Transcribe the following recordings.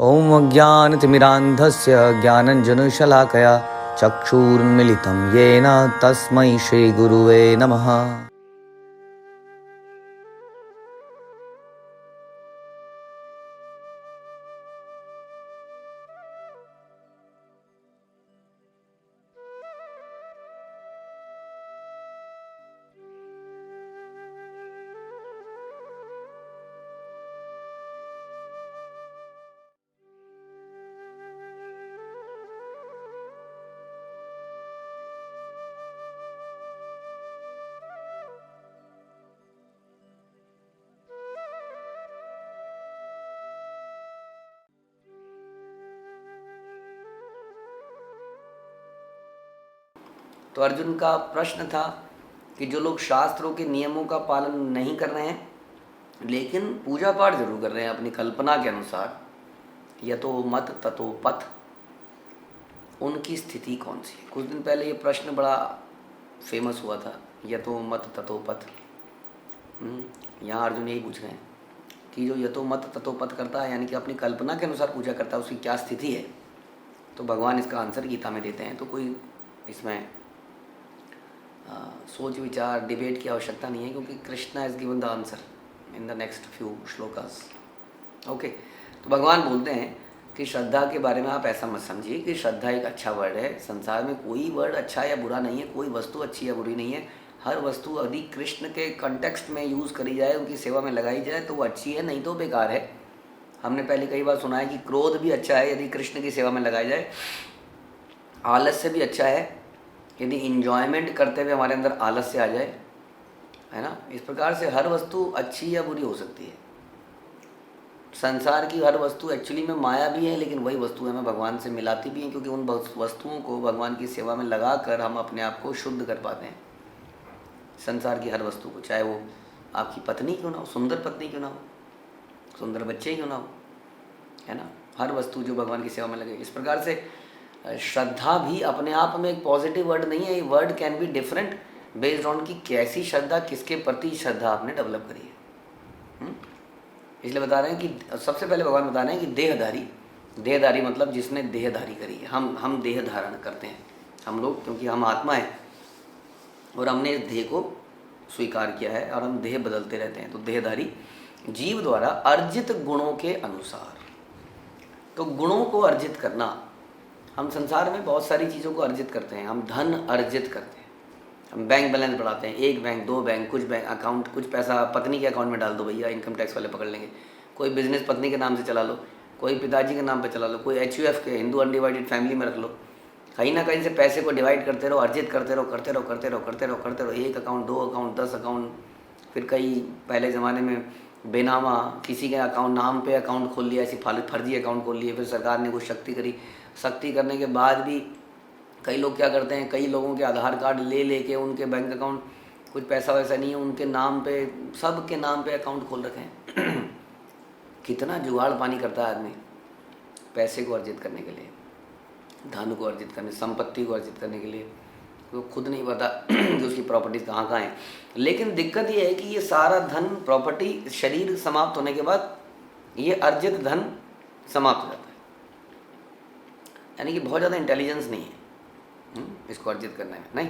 ॐ अज्ञानतिमिरान्धस्य ज्ञानञ्जनशलाकया चक्षुरुन्मिलितं येन तस्मै श्रीगुरुवे नमः। तो अर्जुन का प्रश्न था कि जो लोग शास्त्रों के नियमों का पालन नहीं कर रहे हैं लेकिन पूजा पाठ जरूर कर रहे हैं अपनी कल्पना के अनुसार, यतो मत ततो पथ, उनकी स्थिति कौन सी है। कुछ दिन पहले ये प्रश्न बड़ा फेमस हुआ था, यतो मत ततो पथ। यहाँ अर्जुन यही पूछ रहे हैं कि जो यतो मत ततो पथ करता है, यानी कि अपनी कल्पना के अनुसार पूजा करता है, उसकी क्या स्थिति है। तो भगवान इसका आंसर गीता में देते हैं। तो कोई इसमें सोच विचार डिबेट की आवश्यकता नहीं है, क्योंकि Krishna is given the answer in the next few shlokas. Okay, तो भगवान बोलते हैं कि श्रद्धा के बारे में आप ऐसा मत समझिए कि श्रद्धा एक अच्छा वर्ड है। संसार में कोई वर्ड अच्छा या बुरा नहीं है, कोई वस्तु अच्छी या बुरी नहीं है। हर वस्तु यदि कृष्ण के कंटेक्स्ट में यूज़ करी जाए, उनकी सेवा में लगाई जाए तो वो अच्छी है, नहीं तो बेकार है। हमने पहले कई बार सुना है कि क्रोध भी अच्छा है यदि कृष्ण की सेवा में लगाया जाए, आलस्य भी अच्छा है यदि इंजॉयमेंट करते हुए हमारे अंदर आलस्य आ जाए, है ना। इस प्रकार से हर वस्तु अच्छी या बुरी हो सकती है। संसार की हर वस्तु एक्चुअली में माया भी है, लेकिन वही वस्तु हमें भगवान से मिलाती भी हैं, क्योंकि उन वस्तुओं को भगवान की सेवा में लगा कर हम अपने आप को शुद्ध कर पाते हैं। संसार की हर वस्तु को, चाहे वो आपकी पत्नी क्यों ना हो, सुंदर पत्नी क्यों ना हो, सुंदर बच्चे क्यों ना हो, है ना, हर वस्तु जो भगवान की सेवा में लगे। इस प्रकार से श्रद्धा भी अपने आप में एक पॉजिटिव वर्ड नहीं है। ये word can be different based on कि कैसी श्रद्धा, किसके प्रति श्रद्धा आपने डेवलप करी है। इसलिए बता रहे हैं कि सबसे पहले भगवान बता रहे हैं कि देहधारी मतलब जिसने देहधारी करी है। हम देह धारण करते हैं हम लोग, क्योंकि हम आत्मा है और हमने इस देह को स्वीकार किया है और हम देह बदलते रहते हैं। तो देहधारी जीव द्वारा अर्जित गुणों के अनुसार। तो गुणों को अर्जित करना, हम संसार में बहुत सारी चीज़ों को अर्जित करते हैं। हम धन अर्जित करते हैं, हम बैंक बैलेंस बढ़ाते हैं, एक बैंक, दो बैंक, कुछ बैंक अकाउंट, कुछ पैसा पत्नी के अकाउंट में डाल दो भैया, इनकम टैक्स वाले पकड़ लेंगे। कोई बिजनेस पत्नी के नाम से चला लो, कोई पिताजी के नाम पे चला लो, कोई HUF के हिंदू अनडिवाइडेड फैमिली में रख लो। कहीं ना कहीं से पैसे को डिवाइड करते रहो, अर्जित करते रहो। एक अकाउंट, दो अकाउंट, 10 अकाउंट। फिर कई पहले ज़माने में बेनामा किसी के अकाउंट नाम पे अकाउंट खोल लिया, ऐसी फर्जी अकाउंट खोल लिए। फिर सरकार ने कुछ सख्ती करने के बाद भी कई लोग क्या करते हैं, कई लोगों के आधार कार्ड लेके उनके बैंक अकाउंट, कुछ पैसा वैसा नहीं है उनके नाम पे, सब के नाम पे अकाउंट खोल रखे हैं। कितना जुगाड़ पानी करता है आदमी पैसे को अर्जित करने के लिए, धन को अर्जित करने, संपत्ति को अर्जित करने के लिए। वो खुद नहीं पता कि उसकी प्रॉपर्टीज कहाँ कहाँ हैं। लेकिन दिक्कत ये है कि ये सारा धन, प्रॉपर्टी, शरीर समाप्त होने के बाद ये अर्जित धन समाप्त हो जाता है। यानी कि बहुत ज़्यादा इंटेलिजेंस नहीं है इसको अर्जित करने में, नहीं।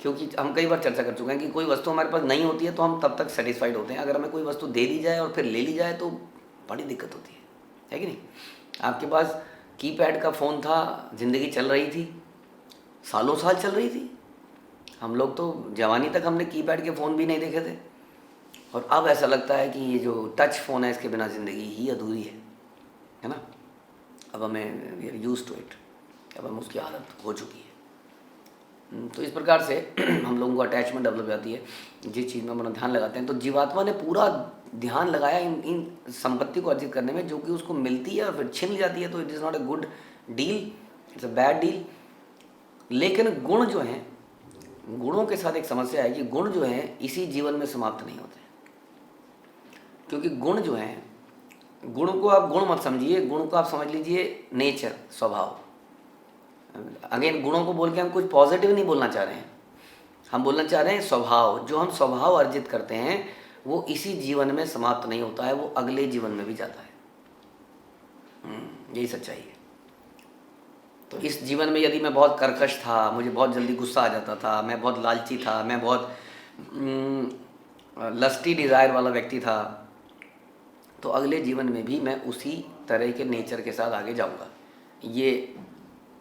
क्योंकि हम कई बार चर्चा कर चुके हैं कि कोई वस्तु हमारे पास नहीं होती है तो हम तब तक सेटिस्फाइड होते हैं। अगर हमें कोई वस्तु दे दी जाए और फिर ले ली जाए तो बड़ी दिक्कत होती है कि नहीं। आपके पास कीपैड का फ़ोन था, ज़िंदगी चल रही थी, सालों साल चल रही थी। हम लोग तो जवानी तक हमने कीपैड के फ़ोन भी नहीं देखे थे, और अब ऐसा लगता है कि ये जो टच फ़ोन है इसके बिना ज़िंदगी ही अधूरी है ना। अब हमें we are use to it, अब हम उसकी आदत हो चुकी है। तो इस प्रकार से हम लोगों को अटैचमेंट डेवलप जाती है जिस चीज़ में हम अपना ध्यान लगाते हैं। तो जीवात्मा ने पूरा ध्यान लगाया इन संपत्ति को अर्जित करने में, जो कि उसको मिलती है और फिर छिन जाती है। तो it is not a good deal, it's a bad deal. लेकिन गुण जो हैं, गुणों के साथ एक समस्या है कि गुण जो हैं इसी जीवन में समाप्त नहीं होते, क्योंकि गुण जो हैं, गुण को आप गुण मत समझिए, गुण को आप समझ लीजिए नेचर, स्वभाव। अगेन गुणों को बोल के हम कुछ पॉजिटिव नहीं बोलना चाह रहे हैं, हम बोलना चाह रहे हैं स्वभाव। जो हम स्वभाव अर्जित करते हैं वो इसी जीवन में समाप्त नहीं होता है, वो अगले जीवन में भी जाता है। यही सच्चाई है। तो इस जीवन में यदि मैं बहुत कर्कश था, मुझे बहुत जल्दी गुस्सा आ जाता था, मैं बहुत लालची था, मैं बहुत लस्टी डिज़ायर वाला व्यक्ति था, तो अगले जीवन में भी मैं उसी तरह के नेचर के साथ आगे जाऊंगा। ये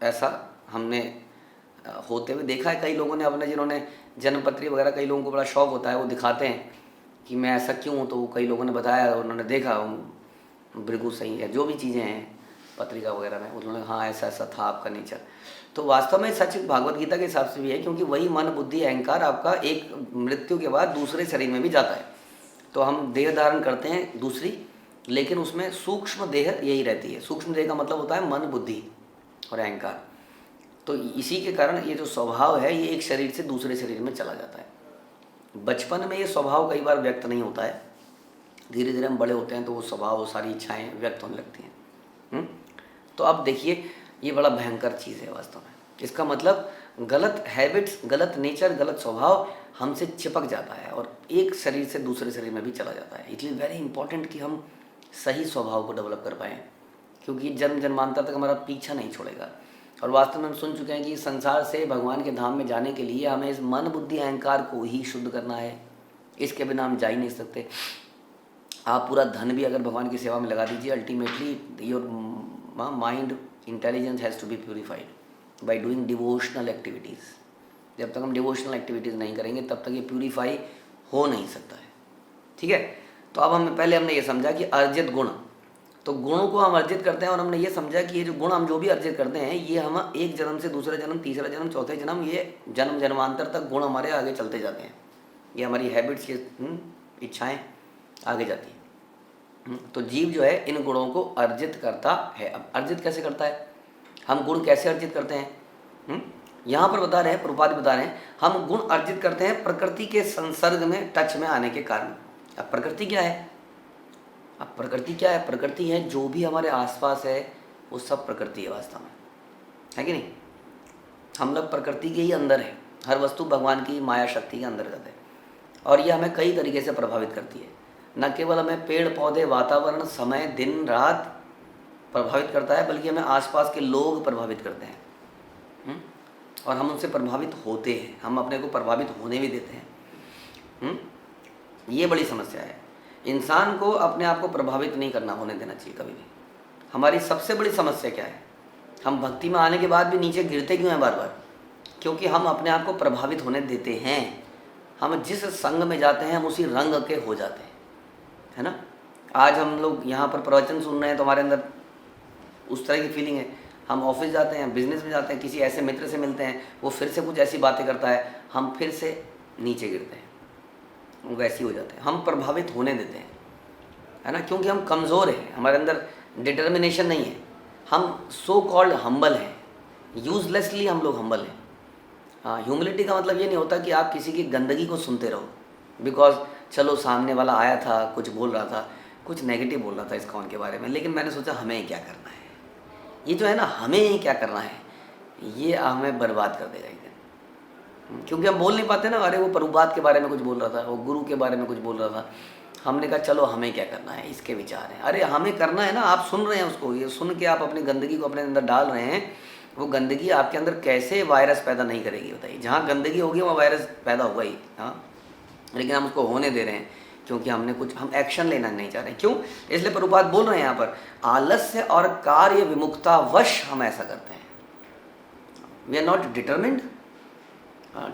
ऐसा हमने होते हुए देखा है। कई लोगों ने अपने, जिन्होंने जन्मपत्री वगैरह, कई लोगों को बड़ा शौक होता है, वो दिखाते हैं कि मैं ऐसा क्यों हूँ, तो कई लोगों ने बताया, उन्होंने देखा भृगु सही है, जो भी चीज़ें हैं पत्रिका वगैरह में, उन्होंने हाँ ऐसा ऐसा था आपका नेचर। तो वास्तव में सच भागवत गीता के हिसाब से भी है, क्योंकि वही मन बुद्धि अहंकार आपका एक मृत्यु के बाद दूसरे शरीर में भी जाता है। तो हम देह धारण करते हैं दूसरी, लेकिन उसमें सूक्ष्म देह यही रहती है। सूक्ष्म देह का मतलब होता है मन बुद्धि और अहंकार। तो इसी के कारण ये जो स्वभाव है, ये एक शरीर से दूसरे शरीर में चला जाता है। बचपन में ये स्वभाव कई बार व्यक्त नहीं होता है, धीरे धीरे हम बड़े होते हैं तो वो स्वभाव, वो सारी इच्छाएं व्यक्त होने लगती हैं। तो अब देखिए, ये बड़ा भयंकर चीज़ है वास्तव में। इसका मतलब गलत हैबिट्स, गलत नेचर, गलत स्वभाव हमसे चिपक जाता है और एक शरीर से दूसरे शरीर में भी चला जाता है। इट इज़ वेरी इंपॉर्टेंट कि हम सही स्वभाव को डेवलप कर पाएँ, क्योंकि जन्म जन्मांतर तक हमारा पीछा नहीं छोड़ेगा। और वास्तव में हम सुन चुके हैं कि संसार से भगवान के धाम में जाने के लिए हमें इस मन बुद्धि अहंकार को ही शुद्ध करना है। इसके बिना हम जा ही नहीं सकते। आप पूरा धन भी अगर भगवान की सेवा में लगा दीजिए, ultimately your mind intelligence has to be purified by doing devotional activities. जब तक हम डिवोशनल एक्टिविटीज़ नहीं करेंगे तब तक ये प्यूरीफाई हो नहीं सकता है। ठीक है। तो अब हमने ये समझा कि अर्जित गुण, तो गुणों को हम अर्जित करते हैं, और हमने ये समझा कि ये जो गुण हम जो भी अर्जित करते हैं, ये हम एक जन्म से दूसरा जन्म, तीसरा जन्म, चौथे जन्म, ये जन्म जन्मांतर तक गुण हमारे आगे चलते जाते हैं। ये हमारी हैबिट्स की इच्छाएं आगे जाती हैं। तो जीव जो है इन गुणों को अर्जित करता है। अब अर्जित कैसे करता है, हम गुण कैसे अर्जित करते हैं? यहाँ पर बता रहे हैं, प्रभुपाद बता रहे हैं, हम गुण अर्जित करते हैं प्रकृति के संसर्ग में, टच में आने के कारण। अब प्रकृति क्या है? प्रकृति है जो भी हमारे आसपास है, वो सब प्रकृति है वास्तव में, है कि नहीं? हम लोग प्रकृति के ही अंदर है। हर वस्तु भगवान की माया शक्ति के अंतर्गत है, और ये हमें कई तरीके से प्रभावित करती है। न केवल हमें पेड़ पौधे, वातावरण, समय, दिन रात प्रभावित करता है, बल्कि हमें आसपास के लोग प्रभावित करते हैं, और हम उनसे प्रभावित होते हैं, हम अपने को प्रभावित होने भी देते हैं। ये बड़ी समस्या है। इंसान को अपने आप को प्रभावित नहीं करना होने देना चाहिए कभी भी। हमारी सबसे बड़ी समस्या क्या है? हम भक्ति में आने के बाद भी नीचे गिरते क्यों हैं बार बार? क्योंकि हम अपने आप को प्रभावित होने देते हैं। हम जिस संग में जाते हैं हम उसी रंग के हो जाते हैं, है ना? आज हम लोग यहाँ पर प्रवचन सुन रहे हैं तो हमारे अंदर उस तरह की फीलिंग है। हम ऑफिस जाते हैं, बिजनेस में जाते हैं, किसी ऐसे मित्र से मिलते हैं, वो फिर से कुछ ऐसी बातें करता है, हम फिर से नीचे गिरते हैं, वैसे ही हो जाते हैं। हम प्रभावित होने देते हैं, है ना? क्योंकि हम कमज़ोर हैं, हमारे अंदर डिटर्मिनेशन नहीं है। हम सो कॉल्ड हम्बल हैं, यूजलेसली हम लोग हम्बल हैं। हाँ, ह्यूमिलिटी का मतलब ये नहीं होता कि आप किसी की गंदगी को सुनते रहो, बिकॉज चलो सामने वाला आया था, कुछ बोल रहा था, कुछ नेगेटिव बोल रहा था इसका उनके बारे में, लेकिन मैंने सोचा हमें क्या करना है। ये जो है ना, हमें क्या करना है, ये हमें बर्बाद कर देगा एक दिन। क्योंकि हम बोल नहीं पाते ना, अरे वो प्रभुपाद के बारे में कुछ बोल रहा था, वो गुरु के बारे में कुछ बोल रहा था, हमने कहा चलो हमें क्या करना है, इसके विचार हैं। अरे हमें करना है ना, आप सुन रहे हैं उसको, ये सुन के आप अपनी गंदगी को अपने अंदर डाल रहे हैं। वो गंदगी आपके अंदर कैसे वायरस पैदा नहीं करेगी बताइए? जहाँ गंदगी होगी वहाँ वायरस पैदा होगा ही। हाँ, लेकिन हम उसको होने दे रहे हैं क्योंकि हम एक्शन लेना नहीं चाह रहे। क्यों? इसलिए प्रभुपाद बोल रहे हैं यहाँ पर, आलस्य और कार्य विमुक्तावश हम ऐसा करते हैं। We are not determined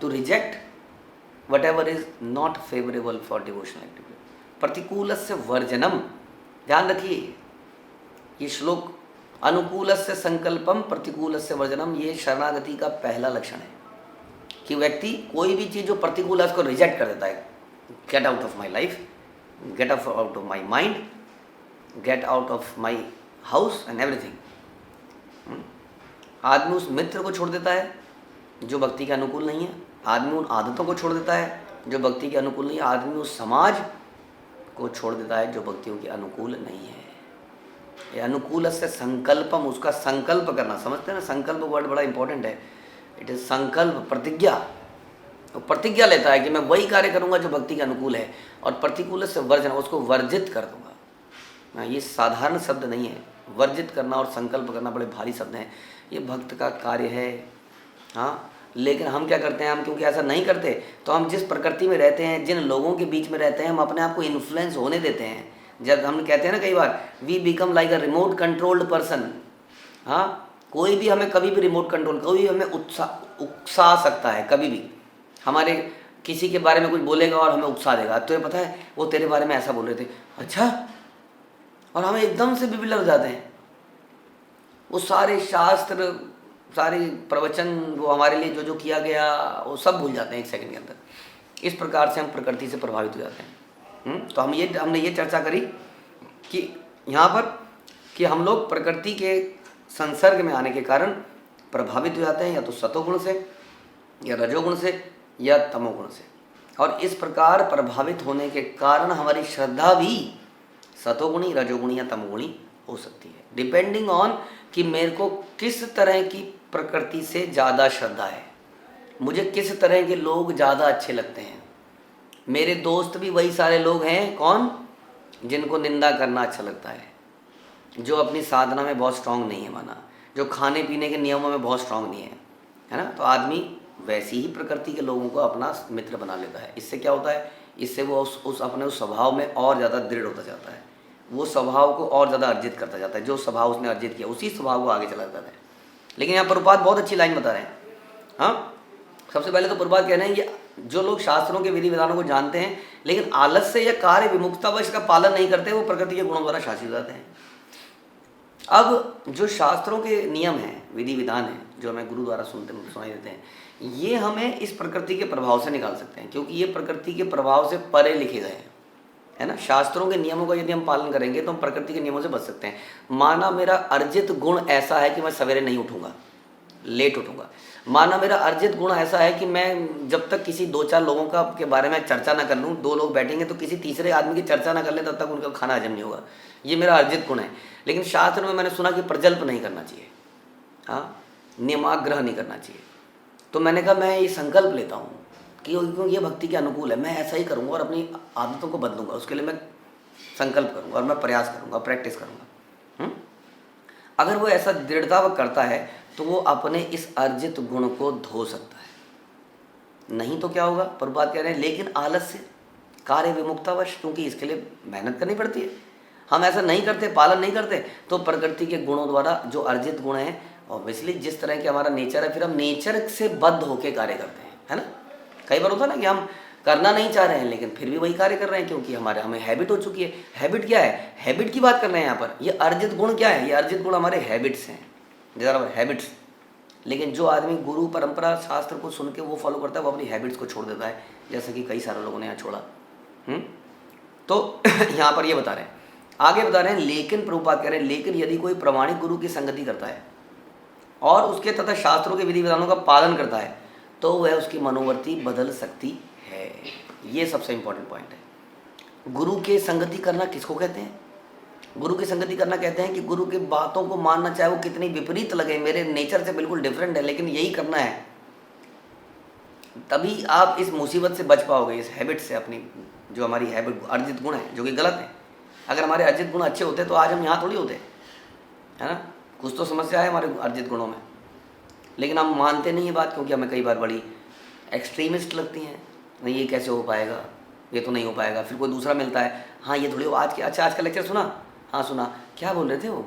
to reject whatever is not favourable for devotional activity. प्रतिकूलस्य वर्जनम, ध्यान रखिए ये श्लोक, अनुकूलस्य संकल्पम प्रतिकूलस्य वर्जनम, ये शरणागति का पहला लक्षण है कि व्यक्ति कोई भी चीज़ जो प्रतिकूल है उसको रिजेक्ट कर देता है। Get out of my life, get out of my mind, get out of my house and everything. आदमी उस मित्र को छोड़ देता है जो भक्ति के अनुकूल नहीं है, आदमी उन आदतों को छोड़ देता है जो भक्ति के अनुकूल नहीं है, आदमी उस समाज को छोड़ देता है जो भक्तियों के अनुकूल नहीं है। ये अनुकूल से संकल्पम, उसका संकल्प करना, समझते हैं ना? संकल्प वर्ड बड़ा इंपॉर्टेंट है। इट इज संकल्प, प्रतिज्ञा। तो प्रतिज्ञा लेता है कि मैं वही कार्य करूंगा जो भक्ति के अनुकूल है, और प्रतिकूल से वर्जन, उसको वर्जित कर दूंगा। ये साधारण शब्द नहीं है, वर्जित करना और संकल्प करना बड़े भारी शब्द हैं, ये भक्त का कार्य है। हाँ, लेकिन हम क्या करते हैं, हम क्योंकि ऐसा नहीं करते तो हम जिस प्रकृति में रहते हैं, जिन लोगों के बीच में रहते हैं, हम अपने आप को इन्फ्लुएंस होने देते हैं। जब हम कहते हैं ना कई बार, we become like a remote controlled person. हाँ, कोई भी हमें कभी भी रिमोट कंट्रोल, कोई भी हमें उकसा सकता है, कभी भी हमारे किसी के बारे में कुछ बोलेगा और हमें उकसा देगा। तो ये पता है वो तेरे बारे में ऐसा बोल रहे थे, अच्छा, और हमें एकदम से बिगड़ लग जाते हैं। वो सारे शास्त्र, सारे प्रवचन, वो हमारे लिए जो जो किया गया, वो सब भूल जाते हैं एक सेकंड के अंदर। इस प्रकार से हम प्रकृति से प्रभावित हो जाते हैं। तो हमने ये चर्चा करी कि यहाँ पर कि हम लोग प्रकृति के संसर्ग में आने के कारण प्रभावित हो जाते हैं, या तो सतोगुण से, या रजोगुण से, या तमोगुण से। और इस प्रकार प्रभावित होने के कारण हमारी श्रद्धा भी सतोगुणी, रजोगुणी या तमोगुणी हो सकती है, डिपेंडिंग ऑन कि मेरे को किस तरह की प्रकृति से ज़्यादा श्रद्धा है, मुझे किस तरह के लोग ज़्यादा अच्छे लगते हैं। मेरे दोस्त भी वही सारे लोग हैं, कौन, जिनको निंदा करना अच्छा लगता है, जो अपनी साधना में बहुत स्ट्रांग नहीं है माना, जो खाने पीने के नियमों में बहुत स्ट्रांग नहीं है ना। तो आदमी वैसी ही प्रकृति के लोगों को अपना मित्र बना लेता है। इससे क्या होता है, इससे वो उस अपने उस स्वभाव में और ज़्यादा दृढ़ होता जाता है, वो स्वभाव को और ज़्यादा अर्जित करता जाता है। जो स्वभाव उसने अर्जित किया उसी स्वभाव को आगे चला जाता है। लेकिन यहाँ प्रभुपाद बहुत अच्छी लाइन बता रहे हैं। हाँ, सबसे पहले तो प्रभुपाद कह रहे हैं कि जो लोग शास्त्रों के विधि विधानों को जानते हैं लेकिन आलस्य या कार्य विमुक्तावश का पालन नहीं करते, वो प्रकृति के गुणों द्वारा शासित हो जाते हैं। अब जो शास्त्रों के नियम हैं, विधि विधान हैं, जो हमें गुरु द्वारा सुनाई देते हैं, ये हमें इस प्रकृति के प्रभाव से निकाल सकते हैं, क्योंकि ये प्रकृति के प्रभाव से परे लिखे गए हैं, है ना। शास्त्रों के नियमों का यदि हम पालन करेंगे तो हम प्रकृति के नियमों से बच सकते हैं। माना मेरा अर्जित गुण ऐसा है कि मैं सवेरे नहीं उठूंगा, लेट उठूंगा। माना मेरा अर्जित गुण ऐसा है कि मैं जब तक किसी 2-4 लोगों का के बारे में चर्चा ना कर लूँ, 2 लोग बैठेंगे तो किसी तीसरे आदमी की चर्चा ना कर ले, तब तक उनका खाना हजम नहीं होगा। ये मेरा अर्जित गुण है। लेकिन शास्त्र में मैंने सुना कि प्रजल्प नहीं करना चाहिए, हाँ, नियमाग्रह नहीं करना चाहिए। तो मैंने कहा मैं ये संकल्प लेता हूँ कि क्यों ये भक्ति के अनुकूल है, मैं ऐसा ही करूँगा और अपनी आदतों को बदलूंगा। उसके लिए मैं संकल्प करूँगा और मैं प्रयास करूँगा, प्रैक्टिस करूँगा। अगर वो ऐसा दृढ़ता करता है तो वो अपने इस अर्जित गुण को धो सकता है। नहीं तो क्या होगा, प्रभुपाद कह रहे हैं, लेकिन आलस्य, कार्य विमुक्तावश, क्योंकि इसके लिए मेहनत करनी पड़ती है, हम ऐसा नहीं करते, पालन नहीं करते, तो प्रकृति के गुणों द्वारा जो अर्जित गुण हैं, ऑब्वियसली जिस तरह के हमारा नेचर है, फिर हम नेचर से बद्ध होकर कार्य करते हैं, है ना। कई बार होता है ना कि हम करना नहीं चाह रहे हैं लेकिन फिर भी वही कार्य कर रहे हैं, क्योंकि हमें हैबिट हो चुकी है। हैबिट क्या है, हैबिट की बात कर रहे हैं यहाँ पर। ये अर्जित गुण क्या है, ये अर्जित गुण हमारे हैबिट्स हैं, हैबिट्स। लेकिन जो आदमी गुरु परंपरा शास्त्र को सुन के वो फॉलो करता है, वो अपनी हैबिट्स को छोड़ देता है, जैसे कि कई सारे लोगों ने यहाँ छोड़ा। तो यहाँ पर ये बता रहे हैं, आगे बता रहे हैं, लेकिन प्रभुपाद कह रहे हैं, लेकिन यदि कोई प्रमाणिक गुरु की संगति करता है और उसके तथा शास्त्रों के विधि विधानों का पालन करता है, तो वह उसकी मनोवृत्ति बदल सकती है। ये सबसे इंपॉर्टेंट पॉइंट है। गुरु के संगति करना किसको कहते हैं? गुरु की संगति करना कहते हैं कि गुरु की बातों को मानना, चाहे वो कितनी विपरीत लगे, मेरे नेचर से बिल्कुल डिफरेंट है, लेकिन यही करना है, तभी आप इस मुसीबत से बच पाओगे, इस हैबिट से। अपनी जो हमारी हैबिट अर्जित गुण है, जो कि गलत है। अगर हमारे अर्जित गुण अच्छे होते तो आज हम यहाँ थोड़ी होते, है ना। कुछ तो समस्या है हमारे अर्जित गुणों में, लेकिन हम मानते नहीं है बात, क्योंकि हमें कई बार बड़ी एक्सट्रीमिस्ट लगती हैं। नहीं, ये कैसे हो पाएगा, ये तो नहीं हो पाएगा। फिर कोई दूसरा मिलता है, हाँ ये थोड़ी हो, आज का लेक्चर सुना, हाँ सुना, क्या बोल रहे थे वो,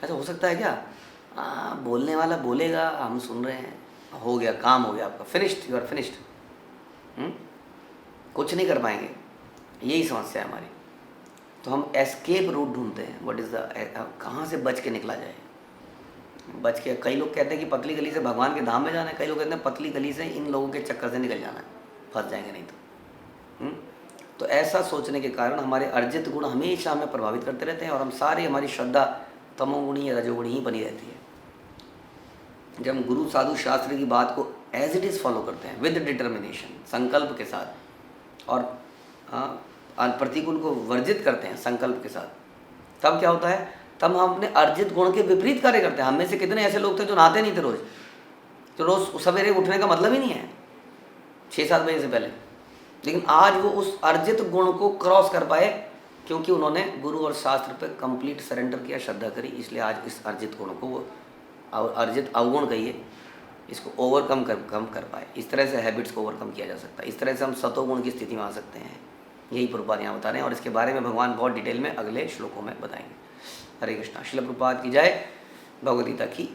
ऐसा हो सकता है क्या? हाँ, बोलने वाला बोलेगा, हम सुन रहे हैं, हो गया, काम हो गया आपका, फिनिश्ड, यू आर फिनिश्ड। कुछ नहीं कर पाएंगे, यही समस्या है हमारी। तो हम एस्केप रूट ढूंढते हैं, व्हाट इज़ द, कहाँ से बच के निकला जाए, बच के। कई लोग कहते हैं कि पतली गली से भगवान के धाम में जाना है, कई लोग कहते हैं पतली गली से इन लोगों के चक्कर से निकल जाना है, फंस जाएंगे नहीं तो। तो ऐसा सोचने के कारण हमारे अर्जित गुण हमेशा हमें प्रभावित करते रहते हैं, और हम सारी हमारी श्रद्धा तमोगुणी या रजोगुणी ही बनी रहती है। जब हम गुरु साधु शास्त्र की बात को एज इट इज़ फॉलो करते हैं, विद डिटर्मिनेशन, संकल्प के साथ, और प्रतिकूल को वर्जित करते हैं संकल्प के साथ, तब क्या होता है, तब हम अपने अर्जित गुण के विपरीत कार्य करते हैं। हम में से कितने ऐसे लोग थे जो नहाते नहीं थे रोज, तो रोज सवेरे उठने का मतलब ही नहीं है 6-7 बजे से पहले, लेकिन आज वो उस अर्जित गुण को क्रॉस कर पाए क्योंकि उन्होंने गुरु और शास्त्र पर कंप्लीट सरेंडर किया, श्रद्धा करी, इसलिए आज इस अर्जित गुण को वो अर्जित अवगुण कहिए, इसको ओवरकम कम कर पाए। इस तरह से हैबिट्स को ओवरकम किया जा सकता है, इस तरह से हम सतोगुण की स्थिति में आ सकते हैं। यही प्रभुपाद यहाँ बता रहे हैं और इसके बारे में भगवान बहुत डिटेल में अगले श्लोकों में बताएंगे। हरे कृष्णा। श्रील प्रभुपाद की जय, भगवद गीता की